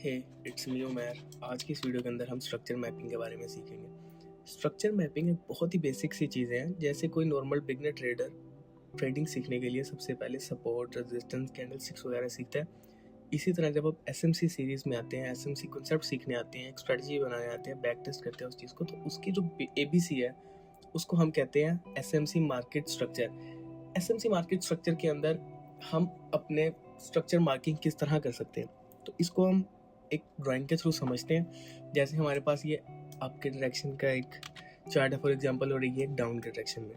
Hey, it's me Umair. आज की इस वीडियो के अंदर हम स्ट्रक्चर मैपिंग के बारे में सीखेंगे। स्ट्रक्चर मैपिंग एक बहुत ही बेसिक सी चीज़ें हैं। जैसे कोई नॉर्मल बिगनर ट्रेडर ट्रेडिंग सीखने के लिए सबसे पहले सपोर्ट, रेजिस्टेंस, कैंडलस्टिक्स वगैरह सीखता है। इसी तरह जब आप एसएमसी सीरीज़ में आते हैं, एसएमसी कॉन्सेप्ट सीखने आते हैं, एक स्ट्रेटजी बनाने आते हैं, बैक टेस्ट करते हैं उस चीज़ को, तो उसकी जो एबीसी है उसको हम कहते हैं SMC market structure. SMC market structure के अंदर हम अपने स्ट्रक्चर मार्किंग किस तरह कर सकते हैं, तो इसको हम एक ड्राइंग के थ्रू समझते हैं। जैसे हमारे पास ये अप के डायरेक्शन का एक चार्ट है फॉर एग्जांपल, और ये डाउन के डायरेक्शन में।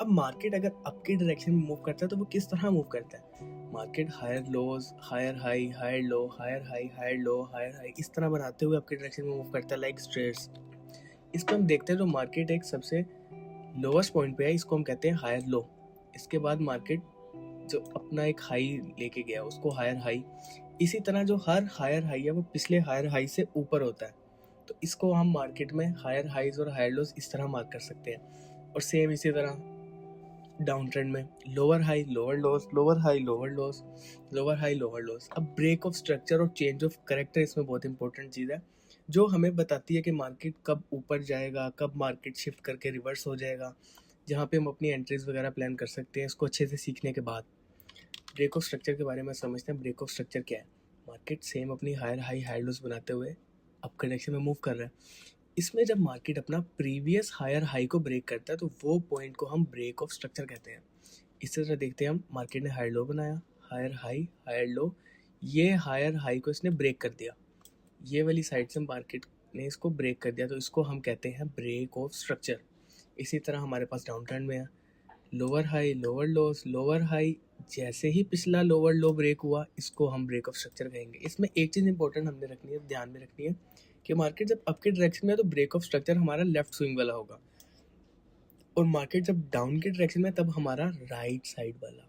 अब मार्केट अगर अप के डायरेक्शन में मूव करता है तो वो किस तरह मूव करता है? Market higher lows, higher high, higher low, higher high, higher low, higher high, इस तरह बनाते हुए अप के डायरेक्शन में मूव करता है, लाइक स्ट्रेट्स। इसको हम देखते हैं तो मार्केट एक सबसे लोवेस्ट पॉइंट पे है, इसको हम कहते हैं हायर लो। इसके बाद मार्केट जो अपना एक हाई लेके गया उसको हायर हाई। इसी तरह जो हर हायर हाई है वो पिछले हायर हाई से ऊपर होता है, तो इसको हम मार्केट में हायर हाईज और हायर लोज इस तरह मार्क कर सकते हैं। और सेम इसी तरह डाउन ट्रेंड में लोअर हाई, लोअर लोज, लोअर हाई, लोअर लोज, लोअर हाई, लोअर लोज। अब ब्रेक ऑफ स्ट्रक्चर और चेंज ऑफ करेक्टर इसमें बहुत इंपॉर्टेंट चीज़ है, जो हमें बताती है कि मार्केट कब ऊपर जाएगा, कब मार्केट शिफ्ट करके रिवर्स हो जाएगा, जहाँ पे हम अपनी एंट्रीज वगैरह प्लान कर सकते हैं। इसको अच्छे से सीखने के बाद ब्रेक ऑफ स्ट्रक्चर के बारे में समझते हैं। ब्रेक ऑफ स्ट्रक्चर क्या है? मार्केट सेम अपनी हायर हाई, हायर लोज बनाते हुए अप डायरेक्शन में मूव कर रहा है। इसमें जब मार्केट अपना प्रीवियस हायर हाई को ब्रेक करता है तो वो पॉइंट को हम ब्रेक ऑफ स्ट्रक्चर कहते हैं। इसी तरह देखते हैं हम, मार्केट ने हायर लो बनाया, हायर हाई, हायर लो, ये हायर हाई को इसने ब्रेक कर दिया, ये वाली साइड से मार्केट ने इसको ब्रेक कर दिया, तो इसको हम कहते हैं ब्रेक ऑफ स्ट्रक्चर। इसी तरह हमारे पास डाउन ट्रेंड में है lower high, lower loss, lower high, जैसे ही पिछला लोअर लो ब्रेक हुआ इसको हम ब्रेक ऑफ स्ट्रक्चर कहेंगे। इसमें एक चीज़ इंपॉर्टेंट हमने रखनी है, ध्यान में रखनी है कि मार्केट जब अप के डायरेक्शन में है तो ब्रेक ऑफ स्ट्रक्चर हमारा लेफ्ट स्विंग वाला होगा, और मार्केट जब डाउन के डायरेक्शन में तब हमारा राइट साइड वाला,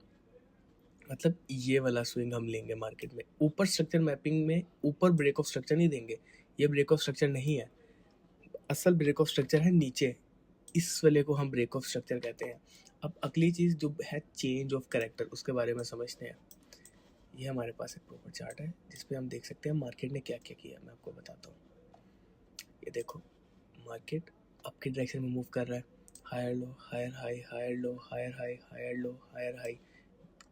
मतलब ये वाला स्विंग हम लेंगे मार्केट में। ऊपर स्ट्रक्चर मैपिंग में ऊपर ब्रेक ऑफ स्ट्रक्चर नहीं देंगे, ये ब्रेक ऑफ स्ट्रक्चर नहीं है। असल ब्रेक ऑफ स्ट्रक्चर है नीचे, इस वाले को हम ब्रेक ऑफ स्ट्रक्चर कहते हैं। अब अगली चीज़ जो है चेंज ऑफ कैरेक्टर, उसके बारे में समझते हैं। ये हमारे पास एक प्रॉपर चार्ट है जिसपे हम देख सकते हैं मार्केट ने क्या क्या किया। मैं आपको बताता हूँ। ये देखो, मार्केट अप के डायरेक्शन में मूव कर रहा है, higher low, higher high, higher low, higher high, higher low, higher high.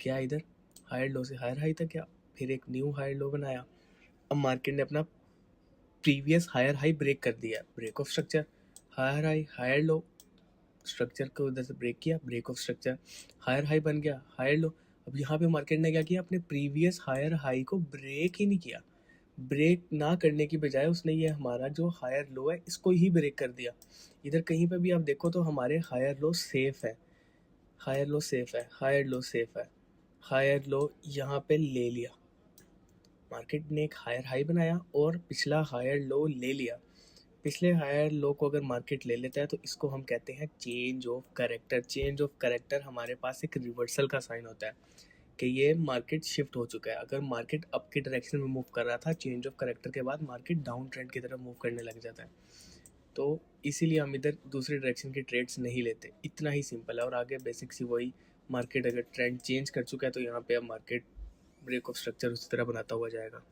क्या इधर हायर लो से हायर हाई तक गया, फिर एक न्यू हायर लो बनाया। अब मार्केट ने अपना प्रीवियस हायर हाई ब्रेक कर दिया, break of structure. Higher high, higher low, structure को उधर से ब्रेक किया, break of structure. Higher high बन गया, हायर लो। अब यहाँ पे मार्केट ने क्या किया, अपने प्रीवियस हायर हाई को ब्रेक ही नहीं किया। ब्रेक ना करने की बजाय उसने ये हमारा जो हायर लो है इसको ही ब्रेक कर दिया। इधर कहीं पे भी आप देखो तो हमारे हायर लो सेफ है, हायर लो सेफ है, हायर लो सेफ है, हायर लो यहाँ पे ले लिया। मार्केट ने एक हायर हाई बनाया और पिछला हायर लो ले लिया। पिछले हायर लो को अगर मार्केट ले लेता है तो इसको हम कहते हैं change of character. Change of character हमारे पास एक रिवर्सल का साइन होता है कि ये मार्केट शिफ्ट हो चुका है। अगर मार्केट अप के डायरेक्शन में मूव कर रहा था, चेंज ऑफ कैरेक्टर के बाद मार्केट डाउन ट्रेंड की तरफ मूव करने लग जाता है, तो इसीलिए हम इधर दूसरे डायरेक्शन के ट्रेड्स नहीं लेते। इतना ही सिंपल है। और आगे बेसिक सी वही, मार्केट अगर ट्रेंड चेंज कर चुका है तो यहाँ पे अब मार्केट ब्रेक ऑफ स्ट्रक्चर उसी तरह बनाता हुआ जाएगा।